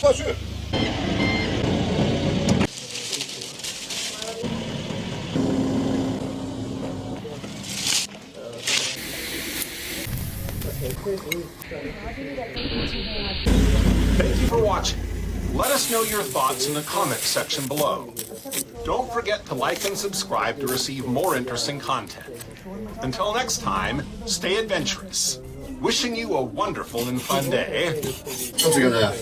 过去。Thank you for watching. Let us know your thoughts in the comments section below. Don't forget to like and subscribe to receive more interesting content. Until next time, stay adventurous. Wishing you a wonderful and fun day. 这个呢？